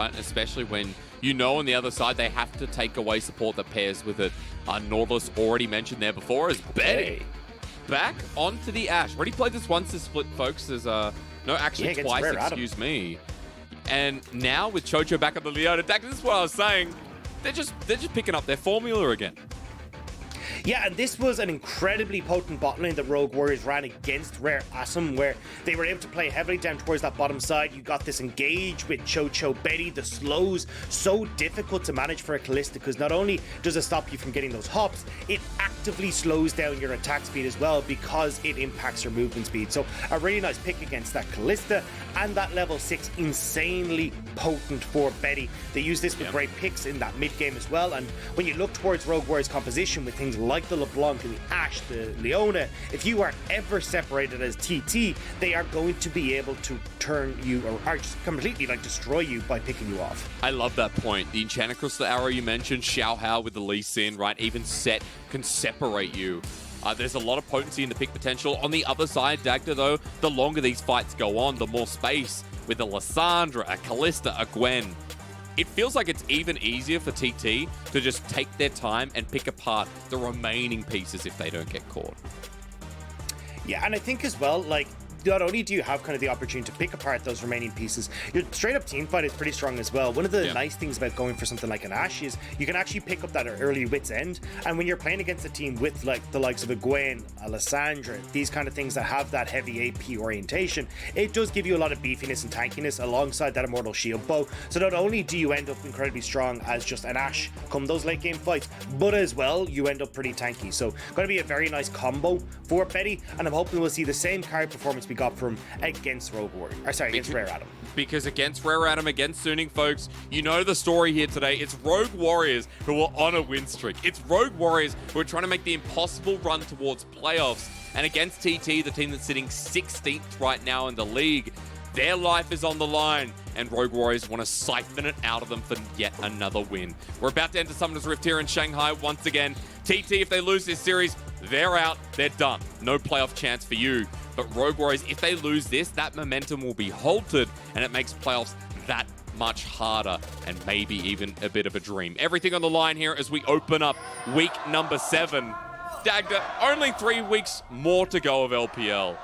especially when you know on the other side they have to take away support that pairs with it. Nautilus already mentioned there before as Betty back onto the Ashe. Already played this once this split, folks. There's no, actually twice, excuse me. And now with Chocho back on the Leona deck, this is what I was saying. They're just picking up their formula again. Yeah, and this was an incredibly potent bot lane that Rogue Warriors ran against Rare Asum, where they were able to play heavily down towards that bottom side. You got this engage with Chocho Betty, the slows, so difficult to manage for a Kalista, because not only does it stop you from getting those hops, it actively slows down your attack speed as well, because it impacts your movement speed. So a really nice pick against that Kalista, and that level 6 insanely potent for Betty. They use this with great picks in that mid game as well, and when you look towards Rogue Warriors composition with things like the LeBlanc and the Ashe, the Leona, if you are ever separated as TT, they are going to be able to turn you, or just completely like destroy you by picking you off. I love that point. The Enchanted Crystal Arrow you mentioned, Xiaohao with the Lee Sin, right? Even Sett can separate you. There's a lot of potency in the pick potential. On the other side, Dagda, though, the longer these fights go on, the more space with a Lissandra, a Kalista, a Gwen. It feels like it's even easier for TT to just take their time and pick apart the remaining pieces if they don't get caught. Yeah, and I think as well, like, not only do you have kind of the opportunity to pick apart those remaining pieces, your straight up team fight is pretty strong as well. One of the nice things about going for something like an Ashe is you can actually pick up that early wit's end, and when you're playing against a team with like the likes of a Gwen, a Lissandra, these kind of things that have that heavy AP orientation, it does give you a lot of beefiness and tankiness alongside that Immortal Shield bow. So not only do you end up incredibly strong as just an Ashe come those late game fights, but as well you end up pretty tanky. So going to be a very nice combo for Betty, and I'm hoping we'll see the same card performance we got from against Rogue Warrior, or sorry, against Rare Adam. Because against Rare Adam, against Suning, folks, you know the story here today. It's Rogue Warriors who are on a win streak. It's Rogue Warriors who are trying to make the impossible run towards playoffs. And against TT, the team that's sitting 16th right now in the league, their life is on the line, and Rogue Warriors want to siphon it out of them for yet another win. We're about to enter Summoner's Rift here in Shanghai once again. TT, if they lose this series, they're out, they're done. No playoff chance for you. But Rogue Warriors, if they lose this, that momentum will be halted, and it makes playoffs that much harder, and maybe even a bit of a dream. Everything on the line here as we open up week number 7. Dagda, only 3 weeks more to go of LPL.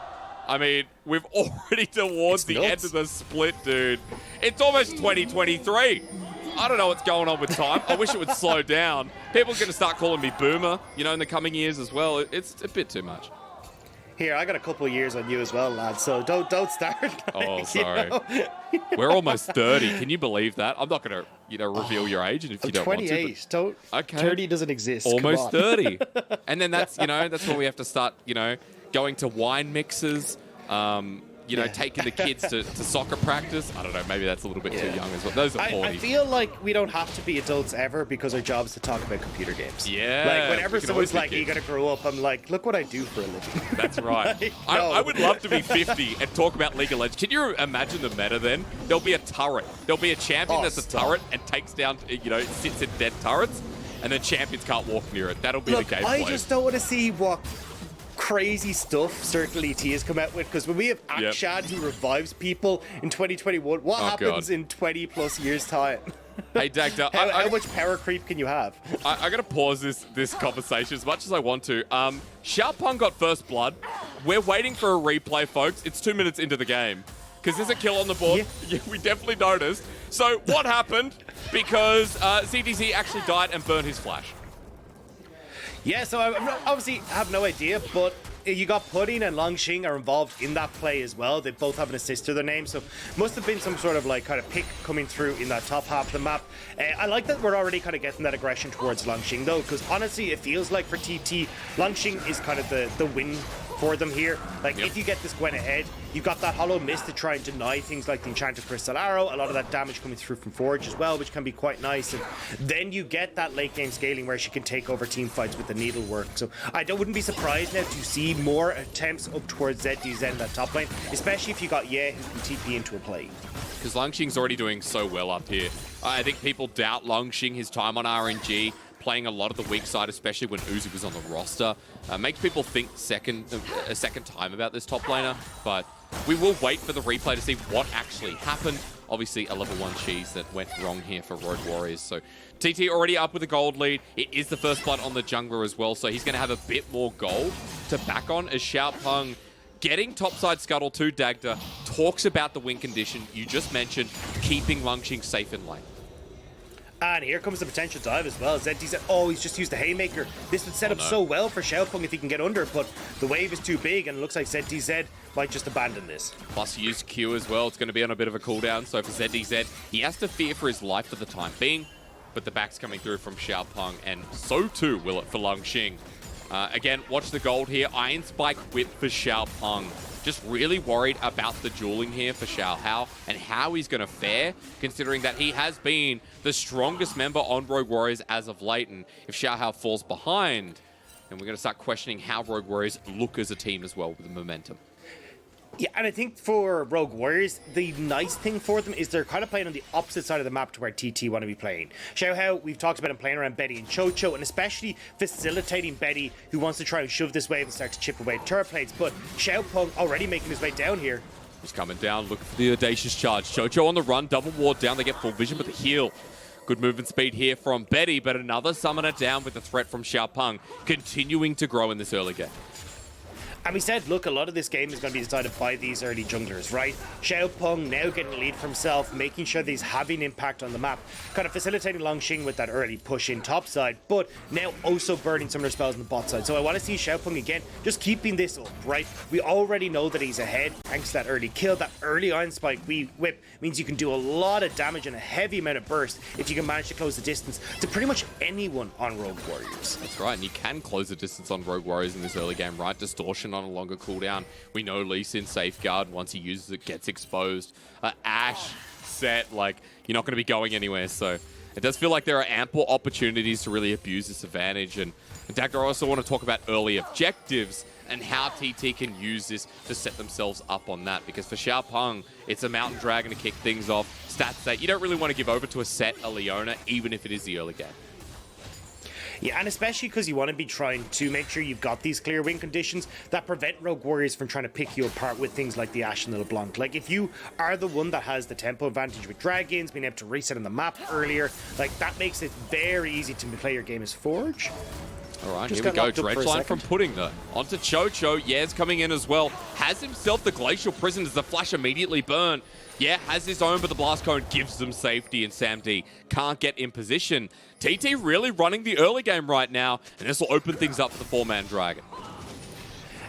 I mean, we've already towards the end of the split, dude. It's almost 2023. I don't know what's going on with time. I wish it would slow down. People are going to start calling me Boomer, you know, in the coming years as well. It's a bit too much. Here, I got a couple of years on you as well, lad, so don't start. Oh, sorry. We're almost 30. Can you believe that? I'm not going to, reveal your age if you don't want to. 28. Don't. Okay. 30 doesn't exist. Almost 30. And then that's when we have to start, going to wine mixes, taking the kids to soccer practice. I don't know, maybe that's a little bit too young as well. Those are 40. I feel like we don't have to be adults ever because our job is to talk about computer games. Yeah. Like, whenever someone's like, you gotta grow up, I'm like, look what I do for a living. That's right. Like, I would love to be 50 and talk about League of Legends. Can you imagine the meta then? There'll be a turret. There'll be a champion that's a turret and takes down, sits in dead turrets, and then champions can't walk near it. That'll be the gameplay. I just don't want to see what crazy stuff Circle ET has come out with, because when we have Akshad who revives people in 2021, what happens in 20 plus years time? Hey Dagda, how much power creep can you have? I gotta pause this conversation as much as I want to. Xiaopeng got first blood. We're waiting for a replay, folks. It's 2 minutes into the game. Because there's a kill on the board. Yeah, we definitely noticed. So what happened? Because CDC actually died and burned his flash. Yeah, so I obviously have no idea, but you got Pudding and Langx are involved in that play as well. They both have an assist to their name, so must have been some sort of like kind of pick coming through in that top half of the map. I like that we're already kind of getting that aggression towards Langx though, because honestly it feels like for TT, Langx is kind of the win for them here. Like if you get this Gwen ahead, you've got that Hollow Mist to try and deny things like the Enchanted Crystal Arrow, a lot of that damage coming through from Forge as well, which can be quite nice. And then you get that late game scaling where she can take over team fights with the needlework. So I wouldn't be surprised now to see more attempts up towards ZWuJi in that top lane, especially if you got Ye who can TP into a play. Because Langxing's already doing so well up here. I think people doubt Langxing, his time on RNG, playing a lot of the weak side, especially when Uzi was on the roster. Makes people think a second time about this top laner, but we will wait for the replay to see what actually happened. obviously a level 1 cheese that went wrong here for Rogue Warriors. So TT already up with a gold lead. It is the first blood on the jungler as well, so he's going to have a bit more gold to back on as Xiaopeng getting topside scuttle to Dagda talks about the win condition you just mentioned, keeping Langx safe in lane. And here comes the potential dive as well. ZD said, oh, he's just used the Haymaker. This would set up so well for Xiaopeng if he can get under, but the wave is too big, and it looks like ZDZ might just abandon this. Plus, he used Q as well. It's going to be on a bit of a cooldown, so for ZDZ, he has to fear for his life for the time being, but the back's coming through from Xiaopeng, and so too will it for Langx. Again, watch the gold here. Iron Spike whip for Xiaopeng. Just really worried about the dueling here for Xiaohao and how he's going to fare, considering that he has been the strongest member on Rogue Warriors as of late. And if Xiaohao falls behind, then we're going to start questioning how Rogue Warriors look as a team as well with the momentum. Yeah, and I think for Rogue Warriors, the nice thing for them is they're kind of playing on the opposite side of the map to where TT want to be playing. Xiaohao, we've talked about him playing around Betty and QiuQiu, and especially facilitating Betty, who wants to try and shove this wave and start to chip away at turret plates. But Xiaopeng already making his way down here. He's coming down, looking for the audacious charge. QiuQiu on the run, double ward down, they get full vision, but the heal. Good movement speed here from Betty, but another summoner down with the threat from Xiaopeng, continuing to grow in this early game. And we said, look, a lot of this game is going to be decided by these early junglers, right? Xiaopeng now getting a lead for himself, making sure that he's having impact on the map, kind of facilitating Langx with that early push in top side, but now also burning some of their spells on the bot side. So I want to see Xiaopeng again, just keeping this up, right? We already know that he's ahead, thanks to that early kill. That early Iron Spike whip means you can do a lot of damage and a heavy amount of burst if you can manage to close the distance to pretty much anyone on Rogue Warriors. That's right, and you can close the distance on Rogue Warriors in this early game, right? Distortion on a longer cooldown. We know Lee Sin Safeguard, once he uses it, gets exposed. Ashe, Sett, like, you're not going to be going anywhere, so it does feel like there are ample opportunities to really abuse this advantage. And Dagda, I also want to talk about early objectives and how TT can use this to set themselves up on that, because for Xiaopeng, it's a Mountain Dragon to kick things off. Stats that you don't really want to give over to a Sett, a Leona, even if it is the early game. Yeah, and especially because you want to be trying to make sure you've got these clear win conditions that prevent Rogue Warriors from trying to pick you apart with things like the Ashe and the LeBlanc. Like, if you are the one that has the tempo advantage with dragons, being able to reset on the map earlier, like, that makes it very easy to play your game as Forge. All right, here we go. Dredgeline from Pudding, though. Onto QiuQiu. Yaz coming in as well. Has himself the Glacial Prison as the flash immediately burn. Yeah, has his own, but the Blast Cone gives them safety, and Sam D can't get in position. TT really running the early game right now, and this will open things up for the four-man Dragon.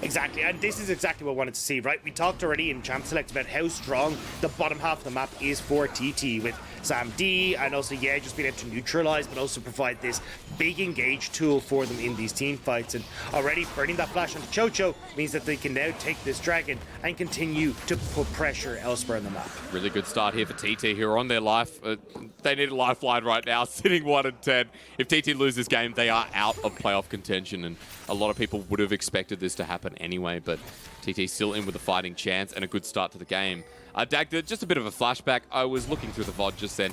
Exactly, and this is exactly what I wanted to see, right? We talked already in Champ Select about how strong the bottom half of the map is for TT, with Sam D and also, yeah, just being able to neutralize, but also provide this big engage tool for them in these team fights. And already burning that flash onto QiuQiu means that they can now take this dragon and continue to put pressure elsewhere on the map. Really good start here for TT, who are on their life. They need a lifeline right now, sitting 1-10. If TT lose this game, they are out of playoff contention, and a lot of people would have expected this to happen anyway, but TT still in with a fighting chance and a good start to the game. Dagda, just a bit of a flashback. I was looking through the VOD just then.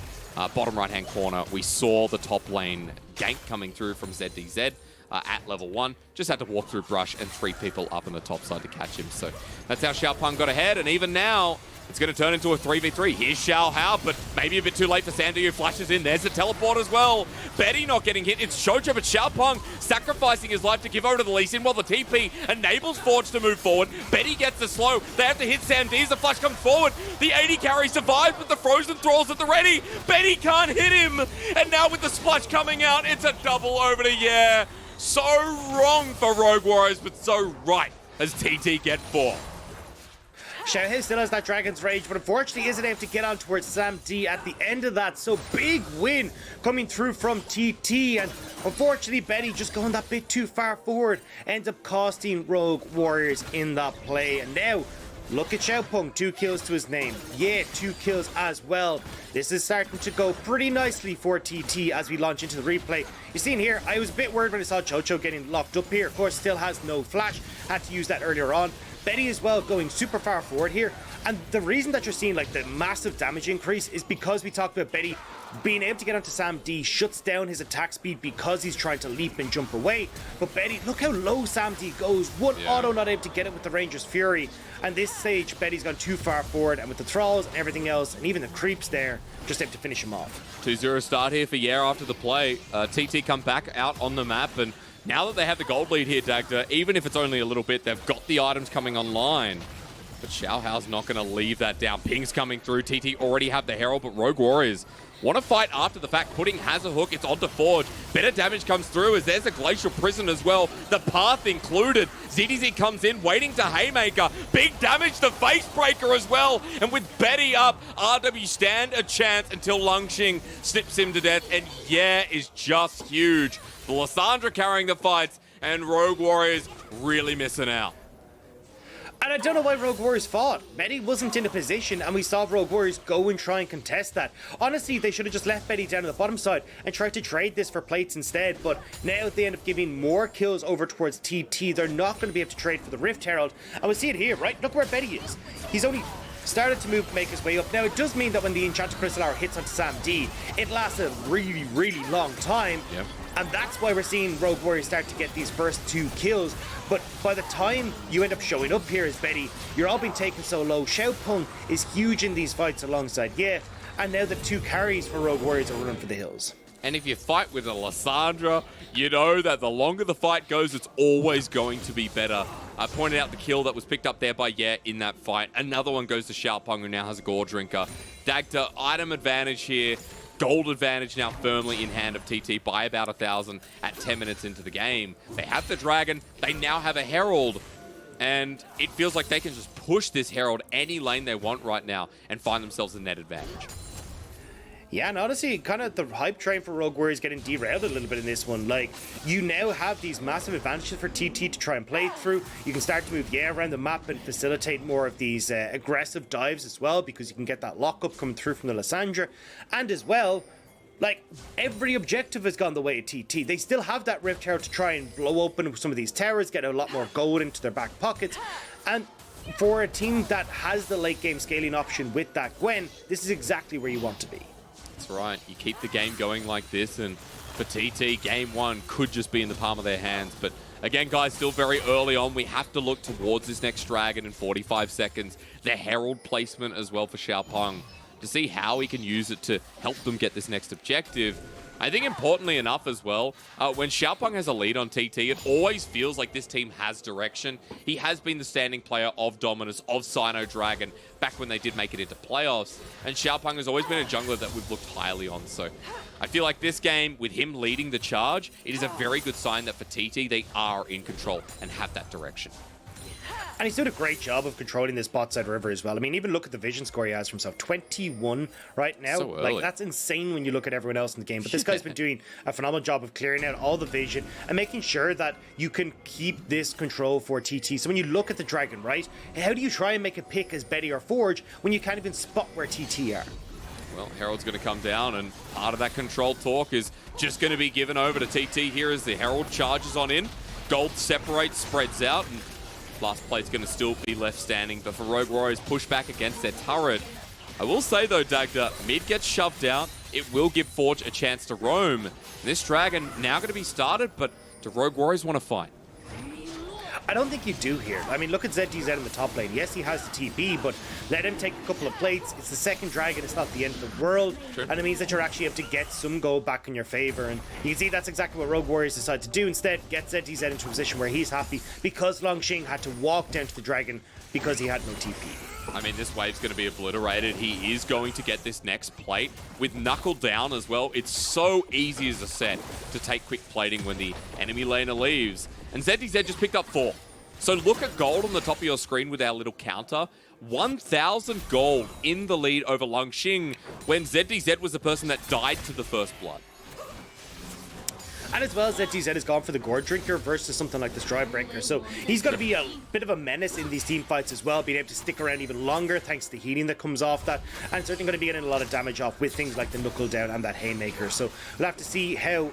Bottom right-hand corner, we saw the top lane gank coming through from ZDZ at level 1. Just had to walk through brush and 3 people up on the top side to catch him. So that's how Xiaopeng got ahead, and even now, it's going to turn into a 3v3. Here's Xiaohao, but maybe a bit too late for Sandy, who flashes in. There's the teleport as well. Betty not getting hit. It's QiuQiu, but Xiaopeng sacrificing his life to give over to the Lee Sin while the TP enables Forge to move forward. Betty gets the slow. They have to hit Sandy as the flash comes forward. The 80 carry survives, but the Frozen Thrall's at the ready. Betty can't hit him. And now with the splash coming out, it's a double over to Yeah. So wrong for Rogue Warriors, but so right as TT get 4. Xiaohao still has that Dragon's Rage, but unfortunately isn't able to get on towards Sam D at the end of that. So big win coming through from TT, and unfortunately Betty just going that bit too far forward ends up costing Rogue Warriors in that play. And now look at Xiaopeng, 2 kills to his name. Yeah, 2 kills as well. This is starting to go pretty nicely for TT as we launch into the replay. You're seeing here, I was a bit worried when I saw QiuQiu getting locked up here. Of course, still has no flash. Had to use that earlier on. Betty as well going super far forward here. And the reason that you're seeing like the massive damage increase is because we talked about Betty being able to get onto Sam D shuts down his attack speed because he's trying to leap and jump away. But Betty, look how low Sam D goes. One auto not able to get it with the Ranger's Fury. And this stage, Betty's gone too far forward, and with the thralls and everything else, and even the creeps there, just able to finish him off. 2-0 start here for Yer after the play. TT come back out on the map, and now that they have the gold lead here, Dagda, even if it's only a little bit, they've got the items coming online. But Xiaohao's not going to leave that down. Ping's coming through. TT already have the Herald, but Rogue Warriors want to fight after the fact. Pudding has a hook. It's onto Forge. Better damage comes through as there's a Glacial Prison as well. The path included. ZWuJi comes in, waiting to Haymaker. Big damage to Facebreaker as well. And with Betty up, RW stand a chance until Langx snips him to death. And yeah, is just huge. The Lissandra carrying the fights, and Rogue Warriors really missing out. And I don't know why Rogue Warriors fought. Betty wasn't in a position, and we saw Rogue Warriors go and try and contest that. Honestly, they should have just left Betty down on the bottom side and tried to trade this for plates instead, but now they end up giving more kills over towards TT. They're not going to be able to trade for the Rift Herald, and we see it here, right? Look where Betty is. He's only started to make his way up. Now, it does mean that when the Enchanted Crystal Hour hits onto Sam D, it lasts a really, really long time. Yep. And that's why we're seeing Rogue Warriors start to get these first 2 kills. But by the time you end up showing up here as Betty, you're all being taken so low. Xiaopeng is huge in these fights alongside Ye, and now the 2 carries for Rogue Warriors are running for the hills. And if you fight with a Lissandra, you know that the longer the fight goes, it's always going to be better. I pointed out the kill that was picked up there by Ye in that fight. Another one goes to Xiaopeng, who now has a Gore Drinker. Dagda, item advantage here. Gold advantage now firmly in hand of TT by about 1,000 at 10 minutes into the game. They have the Dragon. They now have a Herald. And it feels like they can just push this Herald any lane they want right now and find themselves a net advantage. Yeah, and honestly, kind of the hype train for Rogue Warriors getting derailed a little bit in this one. Like, you now have these massive advantages for TT to try and play through. You can start to move around the map and facilitate more of these aggressive dives as well, because you can get that lockup coming through from the Lissandra. And as well, like, every objective has gone the way of TT. They still have that Rift Tower to try and blow open some of these towers, get a lot more gold into their back pockets. And for a team that has the late game scaling option with that Gwen, this is exactly where you want to be. That's right. You keep the game going like this, and for TT, game 1 could just be in the palm of their hands. But again, guys, still very early on. We have to look towards this next Dragon in 45 seconds. The Herald placement as well for Xiaopeng to see how he can use it to help them get this next objective. I think importantly enough as well, when Xiaopeng has a lead on TT, it always feels like this team has direction. He has been the standing player of Dominus, of Sino Dragon, back when they did make it into playoffs. And Xiaopeng has always been a jungler that we've looked highly on. So I feel like this game, with him leading the charge, it is a very good sign that for TT, they are in control and have that direction. And he's doing a great job of controlling this bot side river as well. I mean, even look at the vision score he has for himself. 21 right now. So early. Like, that's insane when you look at everyone else in the game. But this guy's been doing a phenomenal job of clearing out all the vision and making sure that you can keep this control for TT. So when you look at the Dragon, right, how do you try and make a pick as Betty or Forge when you can't even spot where TT are? Well, Herald's going to come down, and part of that control talk is just going to be given over to TT here as the Herald charges on in. Gold separates, spreads out, and last plate's going to still be left standing. But for Rogue Warriors, push back against their turret. I will say, though, Dagda, mid gets shoved out. It will give Forge a chance to roam. And this Dragon now going to be started, but do Rogue Warriors want to fight? I don't think you do here. I mean, look at ZWuJi in the top lane. Yes, he has the TP, but let him take a couple of plates. It's the second Dragon. It's not the end of the world. Sure. And it means that you're actually able to get some gold back in your favor. And you can see that's exactly what Rogue Warriors decide to do. Instead, get ZWuJi into a position where he's happy because Langx had to walk down to the Dragon because he had no TP. I mean, this wave's going to be obliterated. He is going to get this next plate with Knuckle down as well. It's so easy as a set to take quick plating when the enemy laner leaves. And ZWuJi just picked up 4. So look at gold on the top of your screen with our little counter. 1,000 gold in the lead over Langx when ZWuJi was the person that died to the first blood. And as well, ZWuJi has gone for the Gore Drinker versus something like the Stridebreaker. So he's going to be a bit of a menace in these team fights as well, being able to stick around even longer thanks to the healing that comes off that. And certainly going to be getting a lot of damage off with things like the Knuckle Down and that Haymaker. So we'll have to see how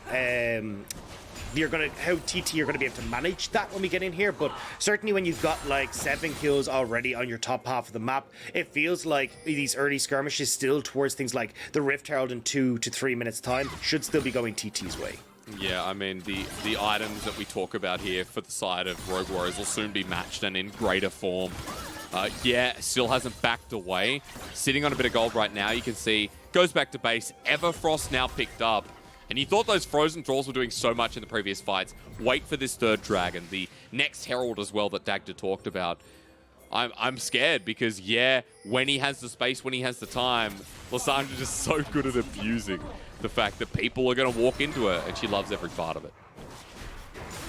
how TT are gonna be able to manage that when we get in here. But certainly when you've got like 7 kills already on your top half of the map, it feels like these early skirmishes still towards things like the Rift Herald in 2 to 3 minutes time should still be going TT's way. Yeah, I mean, the items that we talk about here for the side of Rogue Warriors will soon be matched and in greater form. Yeah, still hasn't backed away. Sitting on a bit of gold right now, you can see, goes back to base. Everfrost now picked up. And you thought those frozen draws were doing so much in the previous fights. Wait for this third dragon, the next Herald as well that Dagda talked about. I'm scared because, yeah, when he has the space, when he has the time, Lissandra just so good at abusing the fact that people are going to walk into her, and she loves every part of it.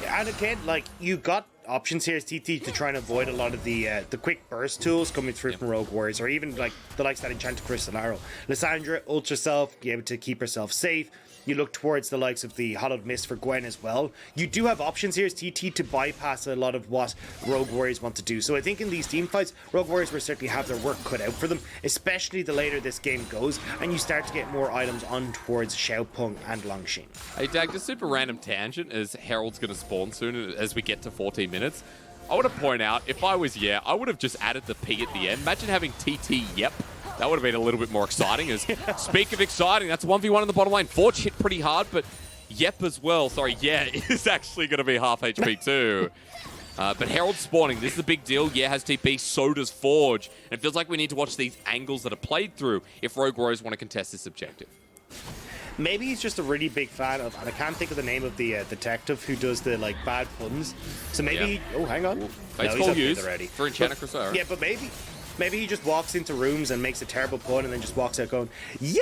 And again, like, you got options here as TT to try and avoid a lot of the quick burst tools coming through from Rogue Warriors, or even like the likes of that Enchanted Crystal Arrow. Lissandra ults herself, be able to keep herself safe. You look towards the likes of the Hollowed Mist for Gwen as well. You do have options here as TT to bypass a lot of what Rogue Warriors want to do. So I think in these team fights, Rogue Warriors will certainly have their work cut out for them, especially the later this game goes, and you start to get more items on towards Xiaopeng and Langx. Hey, Dag, just super random tangent as Herald's going to spawn soon as we get to 14 minutes. I want to point out, if I was I would have just added the P at the end. Imagine having TT Yep. That would have been a little bit more exciting. As speak of exciting, that's a 1v1 in the bottom lane. Forge hit pretty hard, but Yep as well. Sorry, yeah, is actually going to be half HP too. But Herald spawning, this is a big deal. Yeah, has TP, so does Forge. And it feels like we need to watch these angles that are played through if Rogue Warriors want to contest this objective. Maybe he's just a really big fan of, and I can't think of the name of the detective who does the like bad puns. So maybe, oh, hang on. Face call used for Enchanted Crystal. Yeah, but maybe he just walks into rooms and makes a terrible pun and then just walks out going, yeah,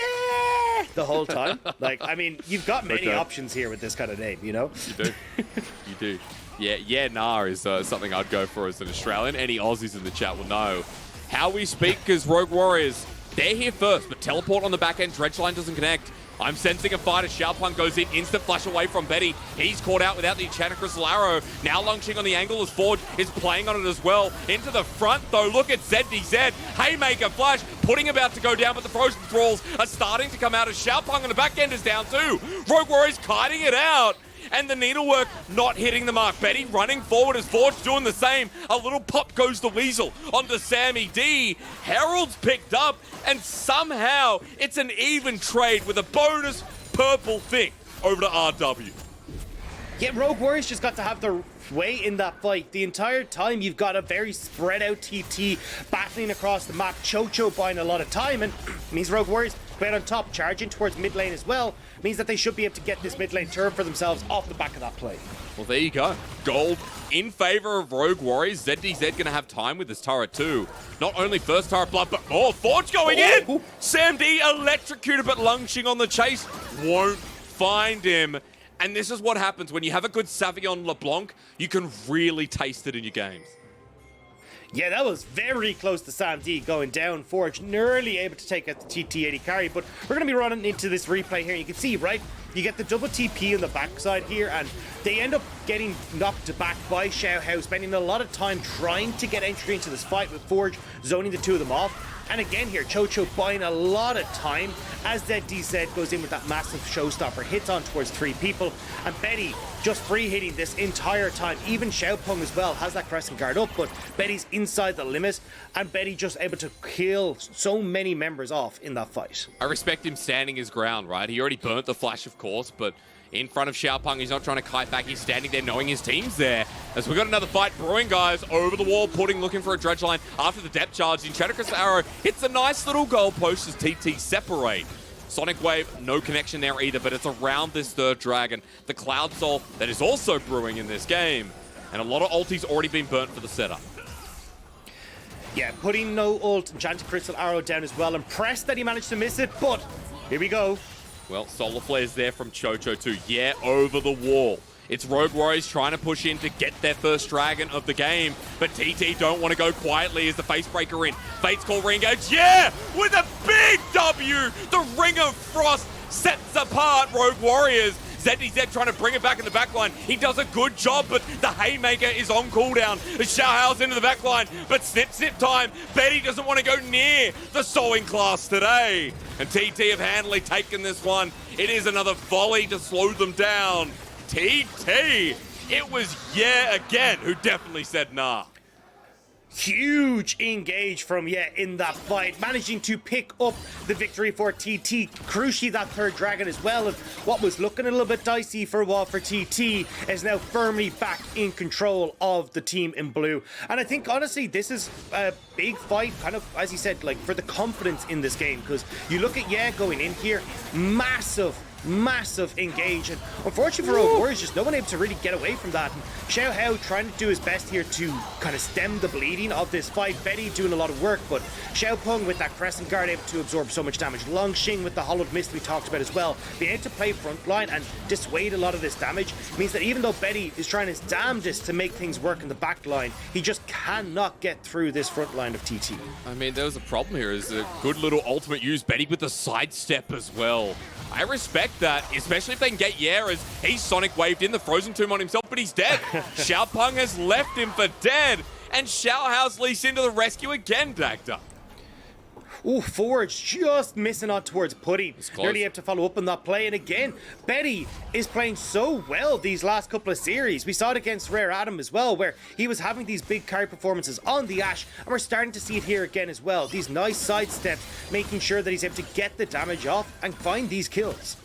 the whole time. Like, I mean, you've got many options here with this kind of name, you know? You do. You do. Yeah, nah is something I'd go for as an Australian. Any Aussies in the chat will know how we speak because Rogue Warriors, they're here first, but teleport on the back end, dredge line doesn't connect. I'm sensing a fight as Xiaopeng goes in, instant flash away from Betty. He's caught out without the Enchanted Crystal Arrow. Now Langx on the angle as Forge is playing on it as well. Into the front though, look at ZWuJi. Haymaker flash, pudding about to go down, but the frozen thralls are starting to come out as Xiaopeng on the back end is down too. Rogue Warriors kiting it out. And the needlework not hitting the mark. Betty running forward as Forge doing the same. A little pop goes the Weasel onto Sammy D. Herald's picked up, and somehow it's an even trade with a bonus purple thing over to RW. Yeah, Rogue Warriors just got to have their way in that fight. The entire time you've got a very spread out TT battling across the map. QiuQiu buying a lot of time, and means Rogue Warriors right on top, charging towards mid lane as well, means that they should be able to get this mid lane turn for themselves off the back of that play. Well, there you go. Gold in favor of Rogue Warriors. ZWuJi going to have time with this turret too. Not only first turret blood, but more. Forge going in! Sam D electrocuted, but Langx on the chase won't find him. And this is what happens when you have a good savvy on LeBlanc. You can really taste it in your games. Yeah, that was very close to Sam D going down. Forge nearly able to take out the TT80 carry, but we're going to be running into this replay here. You can see, right, you get the double TP on the backside here, and they end up getting knocked back by Xiaohao, spending a lot of time trying to get entry into this fight with Forge zoning the two of them off. And again here, QiuQiu buying a lot of time as ZWuJi goes in with that massive showstopper, hits on towards 3 people, and Betty just free hitting this entire time. Even Xiaopeng as well has that crescent guard up, but Betty's inside the limit, and Betty just able to kill so many members off in that fight. I respect him standing his ground, right? He already burnt the flash, of course, but in front of Xiaopeng, he's not trying to kite back. He's standing there knowing his team's there. As we got another fight brewing, guys. Over the wall, Pudding looking for a dredge line after the depth charge. Enchanted Crystal Arrow hits a nice little goal post as TT separate. Sonic Wave, no connection there either, but it's around this third dragon. The Cloud Soul that is also brewing in this game. And a lot of ultis already been burnt for the setup. Yeah, putting no ult, Enchanted Crystal Arrow down as well. Impressed that he managed to miss it, but here we go. Well, Solar Flare's there from QiuQiu too. Yeah, over the wall. It's Rogue Warriors trying to push in to get their first dragon of the game, but TT don't want to go quietly as the Facebreaker in. Fate's Call re-engage, yeah! With a big W! The Ring of Frost sets apart Rogue Warriors. ZWuJi trying to bring it back in the backline. He does a good job, but the Haymaker is on cooldown. Xiaohao's into the backline, but snip time. Betty doesn't want to go near the sowing class today. And TT have handily taken this one. It is another volley to slow them down. TT. It was again who definitely said nah. Huge engage from in that fight, managing to pick up the victory for TT. Crucially, that third dragon as well, and what was looking a little bit dicey for a while for TT is now firmly back in control of the team in blue. And I think honestly this is a big fight, kind of as you said, like for the confidence in this game, because you look at going in here, massive engage, and unfortunately for Rogue Warriors, just no one able to really get away from that. And Xiaohao trying to do his best here to kind of stem the bleeding of this fight. Betty doing a lot of work, but Xiaopeng with that crescent guard able to absorb so much damage. Langx with the hollowed mist we talked about as well, being able to play frontline and dissuade a lot of this damage means that even though Betty is trying his damnedest to make things work in the back line, he just cannot get through this front line of TT. I mean, there was a problem here. Is a good little ultimate use. Betty with the sidestep as well. I respect that, especially if they can get as he's Sonic waved in the Frozen Tomb on himself, but he's dead. Xiaopeng has left him for dead, and Xiaohao's Lissandra to the rescue again, Dagda. Ooh, Forge just missing out towards Putty. Nearly able to follow up on that play. And again, Betty is playing so well these last couple of series. We saw it against Rare Adam as well, where he was having these big carry performances on the Ashe, and we're starting to see it here again as well. These nice side steps, making sure that he's able to get the damage off and find these kills.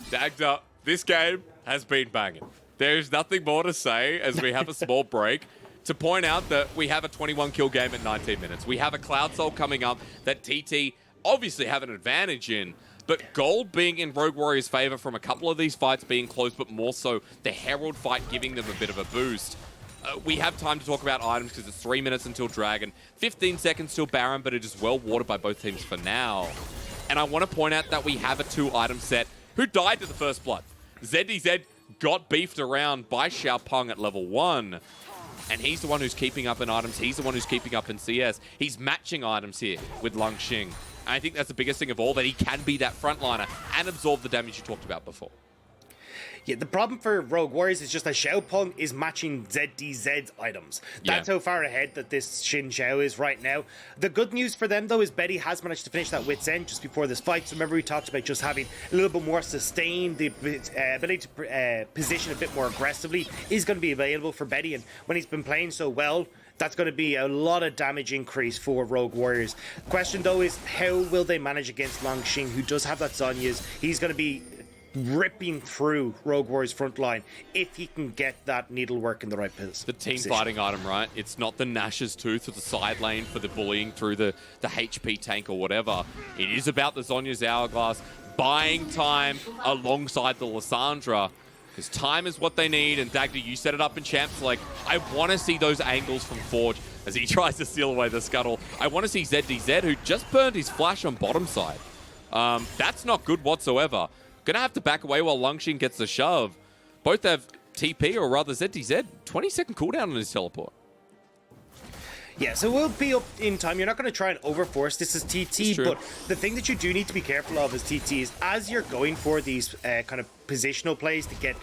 Dagda, this game has been banging. There's nothing more to say as we have a small break. To point out that we have a 21 kill game at 19 minutes. We have a Cloud Soul coming up that TT obviously have an advantage in, but gold being in Rogue Warriors' favor from a couple of these fights being close, but more so the Herald fight giving them a bit of a boost. We have time to talk about items because it's 3 minutes until Dragon, 15 seconds till Baron, but it is well watered by both teams for now. And I want to point out that we have a 2-item set who died to the first blood. ZWuJi got beefed around by Xiaopeng at level 1. And he's the one who's keeping up in items. He's the one who's keeping up in CS. He's matching items here with Langx. And I think that's the biggest thing of all, that he can be that frontliner and absorb the damage you talked about before. Yeah, the problem for Rogue Warriors is just that Xiaopeng is matching ZWuJi's items. That's how far ahead that this Xin Zhao is right now. The good news for them, though, is Betty has managed to finish that Wit's End just before this fight. So remember we talked about just having a little bit more sustain, the ability to position a bit more aggressively is going to be available for Betty. And when he's been playing so well, that's going to be a lot of damage increase for Rogue Warriors. Question, though, is how will they manage against Langx, who does have that Zhonya's? He's going to be ripping through Rogue Warriors front line if he can get that needlework in the right position. The team fighting item, right? It's not the Nash's Tooth or the side lane for the bullying through the HP tank or whatever. It is about the Zhonya's Hourglass, buying time alongside the Lissandra, because time is what they need. And Dagda, you set it up in Champs. Like, I want to see those angles from Forge as he tries to steal away the scuttle. I want to see ZWuJi, who just burned his flash on bottom side. That's not good whatsoever. Gonna have to back away while Langx gets the shove. Both have TP, or rather ZWuJi, 20-second cooldown on his teleport. Yeah, so we'll be up in time. You're not going to try and overforce. This is TT, but the thing that you do need to be careful of as TT is as you're going for these kind of positional plays to get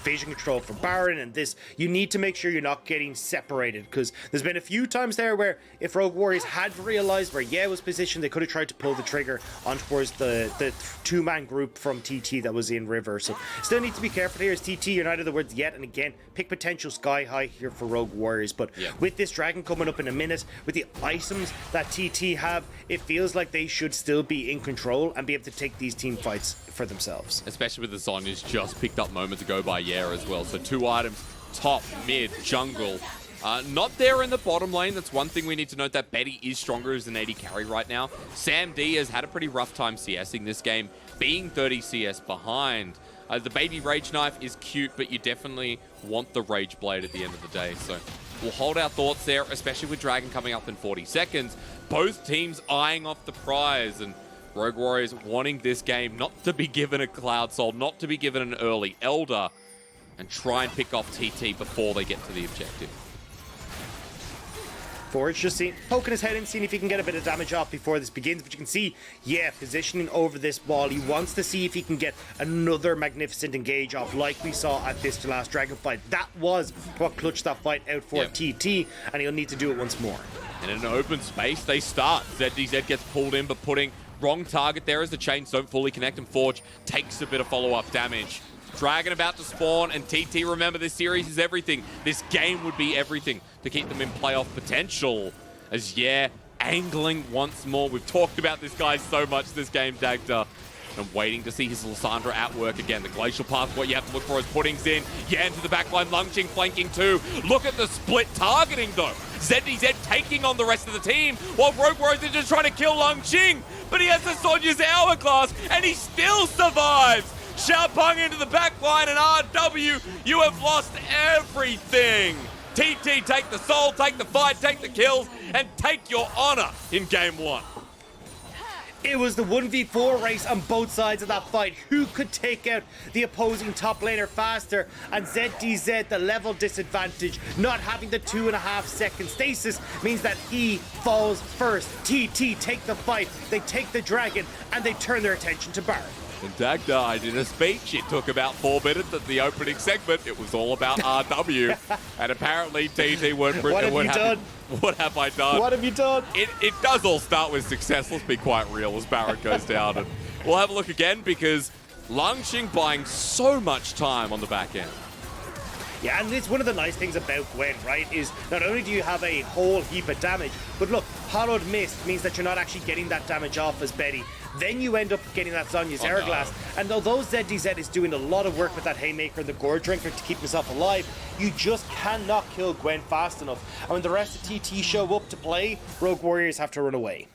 vision control for Baron and this, you need to make sure you're not getting separated, because there's been a few times there where if Rogue Warriors had realized where was positioned, they could have tried to pull the trigger on towards the two-man group from TT that was in River. So still need to be careful here as TT. You're not in the words yet, and again, pick potential sky high here for Rogue Warriors. But with this Dragon coming up in a minute, with the items that TT have, it feels like they should still be in control and be able to take these team fights for themselves. Especially with the Zhonya's just picked up moments ago by as well. So 2 items, top, mid, jungle. Not there in the bottom lane. That's one thing we need to note, that Betty is stronger as an AD carry right now. Sam D has had a pretty rough time CSing this game, being 30 CS behind. The baby Rage Knife is cute, but you definitely want the Rage Blade at the end of the day. So we'll hold our thoughts there, especially with Dragon coming up in 40 seconds. Both teams eyeing off the prize, and Rogue Warriors wanting this game not to be given a Cloud Soul, not to be given an early Elder, and try and pick off TT before they get to the objective. Forge just poking his head in, seeing if he can get a bit of damage off before this begins. But you can see, positioning over this wall. He wants to see if he can get another magnificent engage off like we saw at this last Dragon fight. That was what clutched that fight out for TT, and he'll need to do it once more. And in an open space, they start. ZWuJi gets pulled in, but putting wrong target there as the chains don't fully connect, and Forge takes a bit of follow-up damage. Dragon about to spawn, and TT, remember, this series is everything. This game would be everything to keep them in playoff potential. As, yeah, angling once more. We've talked about this guy so much this game, Dagda. And waiting to see his Lissandra at work again. The glacial path, what you have to look for is puttings in. Yeah, into the backline, Langx flanking too. Look at the split targeting though. ZWuJi taking on the rest of the team, while Rogue Warriors are just trying to kill Langx. But he has the Sonya's hourglass, and he still survives. Xiaopeng into the backline, and RW, you have lost everything. TT, take the soul, take the fight, take the kills, and take your honor in game 1. It was the 1v4 race on both sides of that fight. Who could take out the opposing top laner faster? And ZWuJi, the level disadvantage, not having the 2.5 second stasis, means that he falls first. TT take the fight, they take the dragon, and they turn their attention to Baron. And Dagda did a speech. It took about 4 minutes at the opening segment. It was all about RW. And apparently TT weren't... What have you done? What have I done? What have you done? It does all start with success, let's be quite real, as Baron goes down. And we'll have a look again because Langx buying so much time on the back end. Yeah, and it's one of the nice things about Gwen, right, is not only do you have a whole heap of damage, but look, Hollowed Mist means that you're not actually getting that damage off as Betty. Then you end up getting that Sonya's hourglass. No. And although ZWuJi is doing a lot of work with that Haymaker and the Gore Drinker to keep himself alive, you just cannot kill Gwen fast enough. And when the rest of TT show up to play, Rogue Warriors have to run away.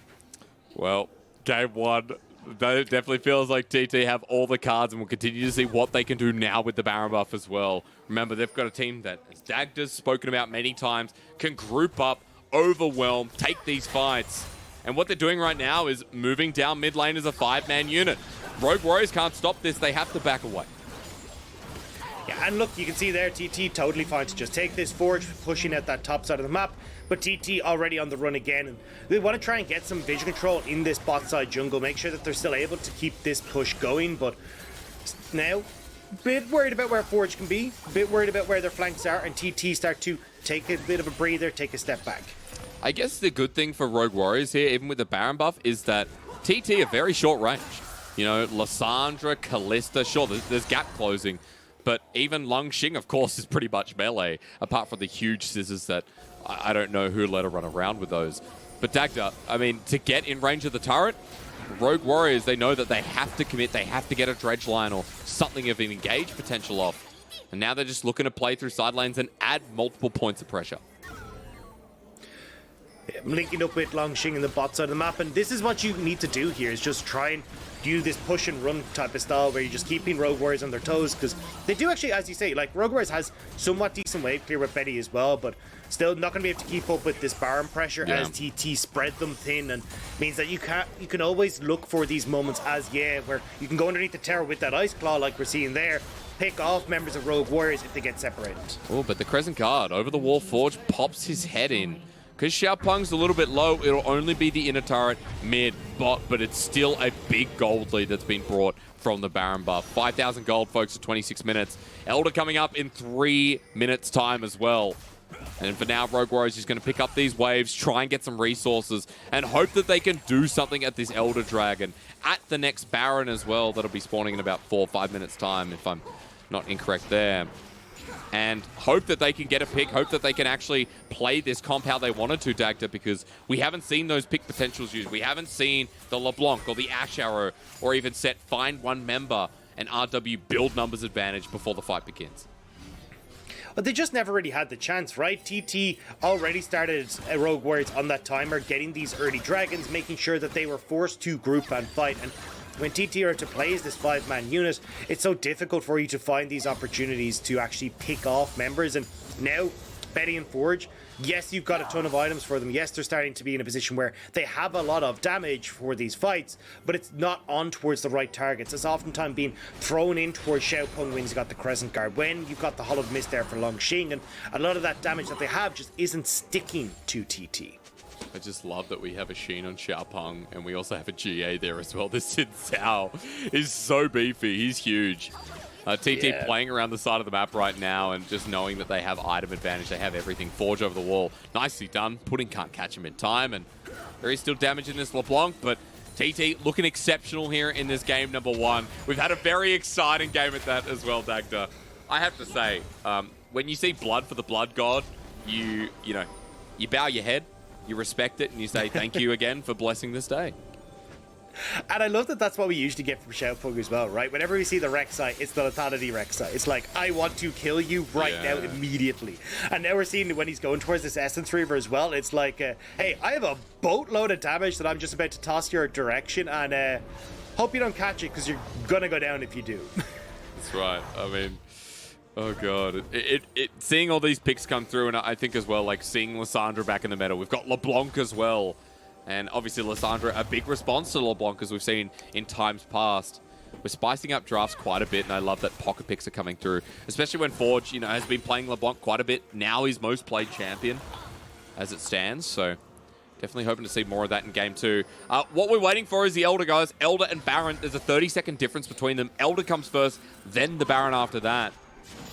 Well, game 1, that definitely feels like TT have all the cards, and we'll continue to see what they can do now with the Baron buff as well. Remember, they've got a team that, as Dagda's spoken about many times, can group up, overwhelm, take these fights. And what they're doing right now is moving down mid lane as a 5-man unit. Rogue Warriors can't stop this. They have to back away. Yeah, and look, you can see there, TT totally fine to just take this Forge, pushing at that top side of the map. But TT already on the run again. And they want to try and get some vision control in this bot side jungle. Make sure that they're still able to keep this push going. But now, a bit worried about where Forge can be. A bit worried about where their flanks are. And TT start to take a bit of a breather, take a step back. I guess the good thing for Rogue Warriors here, even with the Baron buff, is that TT are very short range. You know, Lissandra, Kalista, sure, there's gap closing, but even Langx, of course, is pretty much melee, apart from the huge scissors that I don't know who let her run around with those. But Dagda, I mean, to get in range of the turret, Rogue Warriors, they know that they have to commit, they have to get a dredge line or something of an engage potential off. And now they're just looking to play through side lanes and add multiple points of pressure. Linking up with Langx in the bot side of the map, and this is what you need to do here, is just try and do this push and run type of style where you're just keeping Rogue Warriors on their toes, because they do actually, as you say, like Rogue Warriors has somewhat decent wave clear with Betty as well, but still not going to be able to keep up with this Baron pressure as TT spread them thin, and means that you can always look for these moments as where you can go underneath the tower with that Ice Claw like we're seeing there, pick off members of Rogue Warriors if they get separated. Oh, but the Crescent Guard over the wall, Forge pops his head in. Because Xiaopeng's a little bit low, it'll only be the inner turret, mid, bot, but it's still a big gold lead that's been brought from the Baron buff. 5,000 gold, folks, at 26 minutes. Elder coming up in 3 minutes' time as well. And for now, Rogue Warriors is going to pick up these waves, try and get some resources, and hope that they can do something at this Elder Dragon. At the next Baron as well, that'll be spawning in about 4 or 5 minutes' time, if I'm not incorrect there. And hope that they can get a pick, hope that they can actually play this comp how they wanted to, Dagda, because we haven't seen those pick potentials used. We haven't seen the LeBlanc or the Ashe Arrow or even Sett find one member and RW build numbers advantage before the fight begins. But they just never really had the chance, right? TT already started Rogue Warriors on that timer, getting these early dragons, making sure that they were forced to group and fight. And when TT are to play as this 5-man unit, it's so difficult for you to find these opportunities to actually pick off members. And now, Betty and Forge, yes, you've got a ton of items for them. Yes, they're starting to be in a position where they have a lot of damage for these fights, but it's not on towards the right targets. It's oftentimes being thrown in towards Xiaopeng when he's got the Crescent Guard, when you've got the Hollowed Mist there for Langx, and a lot of that damage that they have just isn't sticking to TT. I just love that we have a Sheen on Xiaopeng, and we also have a GA there as well. This Zhao is so beefy. He's huge. TT playing around the side of the map right now and just knowing that they have item advantage. They have everything. Forge over the wall. Nicely done. Pudding can't catch him in time, and there is still damage in this LeBlanc, but TT looking exceptional here in this game number 1. We've had a very exciting game at that as well, Dagda. I have to say, when you see blood for the blood god, you bow your head, you respect it, and you say thank you again for blessing this day. And I love that that's what we usually get from Xiaopeng as well, right? Whenever we see the Rek'Sai, it's the lethality Rek'Sai. It's like, I want to kill you right now, immediately. And now we're seeing when he's going towards this Essence Reaver as well, it's like, hey, I have a boatload of damage that I'm just about to toss your direction, and hope you don't catch it, because you're going to go down if you do. That's right. I mean, oh god, seeing all these picks come through, and I think as well, like seeing Lissandra back in the meta. We've got LeBlanc as well, and obviously Lissandra, a big response to LeBlanc as we've seen in times past. We're spicing up drafts quite a bit, and I love that pocket picks are coming through, especially when Forge, has been playing LeBlanc quite a bit. Now he's most played champion as it stands, so definitely hoping to see more of that in game 2. What we're waiting for is the Elder, guys. Elder and Baron, there's a 30-second difference between them. Elder comes first, then the Baron after that.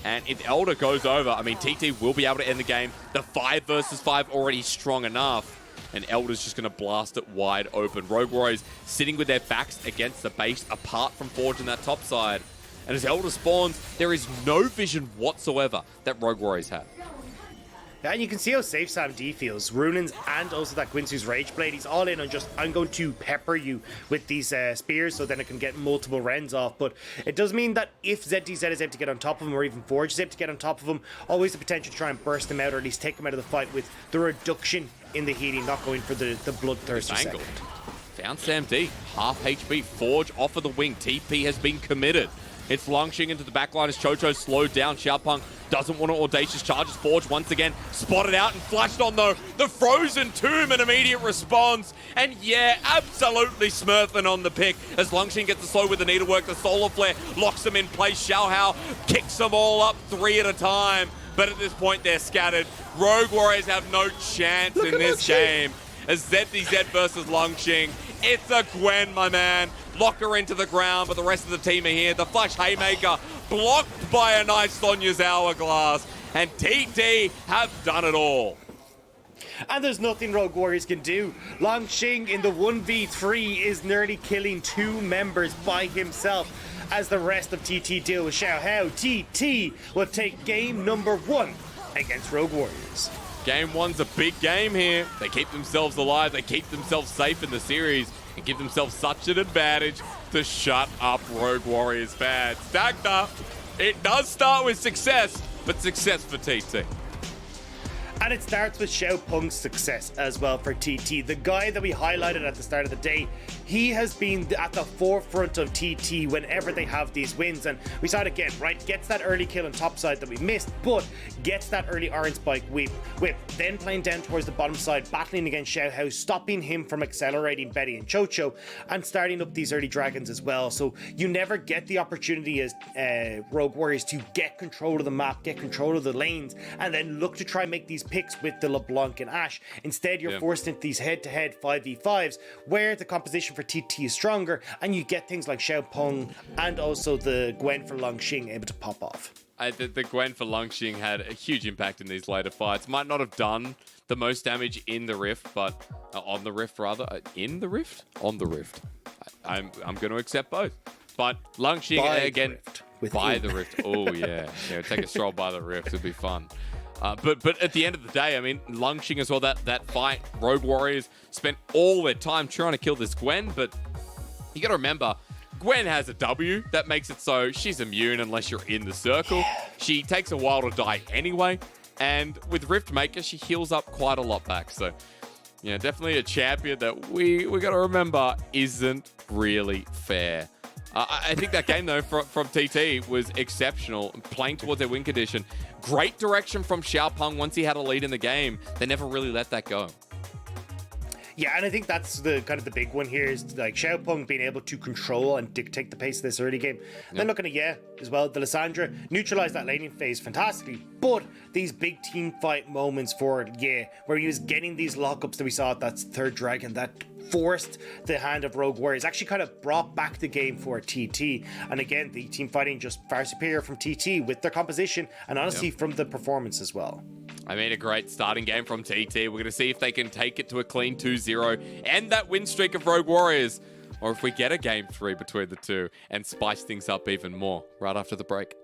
And if Elder goes over, I mean, TT will be able to end the game. The 5 versus 5 already strong enough. And Elder's just going to blast it wide open. Rogue Warriors sitting with their backs against the base, apart from Forge on that top side. And as Elder spawns, there is no vision whatsoever that Rogue Warriors have. Yeah, and you can see how safe Sam D feels. Runins and also that Gwynsu's Rage Blade. He's all in on just, I'm going to pepper you with these spears so then it can get multiple rends off. But it does mean that if ZWuJi is able to get on top of him, or even Forge is able to get on top of him, always the potential to try and burst him out, or at least take him out of the fight with the reduction in the healing, not going for the bloodthirsty second. Found Sam D. Half HP. Forge off of the wing. TP has been committed. It's Langx into the backline as Chocho slowed down. Xiaopeng doesn't want to audacious charges. Forge once again spotted out and flashed on though. The Frozen Tomb, an immediate response. And yeah, absolutely smurfing on the pick as Langx gets the slow with the needlework. The Solar Flare locks them in place. Xiaohao kicks them all up 3 at a time. But at this point, they're scattered. Rogue Warriors have no chance in this game. As ZWuJi versus Langx. It's a Gwen, my man. Lock her into the ground, but the rest of the team are here. The Flash Haymaker blocked by a nice Sonya's Hourglass. And TT have done it all. And there's nothing Rogue Warriors can do. Langx in the 1v3 is nearly killing 2 members by himself. As the rest of TT deal with Xiaohao, TT will take game number 1 against Rogue Warriors. Game 1's a big game here. They keep themselves alive, they keep themselves safe in the series, and give themselves such an advantage to shut up Rogue Warriors fans. Dagda, it does start with success, but success for TT. And it starts with Xiaopeng's success as well for TT. The guy that we highlighted at the start of the day, he has been at the forefront of TT whenever they have these wins. And we saw it again, right? Gets that early kill on top side that we missed, but gets that early orange spike whip. Then playing down towards the bottom side, battling against Xiaohao, stopping him from accelerating Betty and Chocho, and starting up these early dragons as well. So you never get the opportunity as Rogue Warriors to get control of the map, get control of the lanes, and then look to try and make these picks with the LeBlanc and AShe. Instead, you're forced into these head-to-head 5v5s where the composition for TT is stronger, and you get things like Xiaopeng and also the Gwen for Langx able to pop off. The Gwen for Langx had a huge impact in these later fights. Might not have done the most damage in the Rift, but on the Rift rather. In the Rift? On the Rift. I'm going to accept both. But Langx again by the Rift. Oh yeah, take a stroll by the Rift. It'd be fun. But at the end of the day, I mean, Langx as well, that fight, Rogue Warriors spent all their time trying to kill this Gwen, but you got to remember, Gwen has a W. That makes it so she's immune unless you're in the circle. She takes a while to die anyway, and with Riftmaker, she heals up quite a lot back. So, yeah, definitely a champion that we got to remember isn't really fair. I think that game, though, from TT was exceptional, playing towards their win condition. Great direction from Xiaopeng once he had a lead in the game. They never really let that go. Yeah, and I think that's the kind of the big one here is like Xiaopeng being able to control and dictate the pace of this early game. And then looking at as well, the Lissandra neutralized that laning phase fantastically, but these big team fight moments for where he was getting these lockups that we saw at that third dragon that forced the hand of Rogue Warriors, actually kind of brought back the game for TT. And again, the team fighting just far superior from TT with their composition and honestly from the performance as well. I mean, a great starting game from TT. We're going to see if they can take it to a clean 2-0, end that win streak of Rogue Warriors. or if we get a game 3 between the two and spice things up even more right after the break.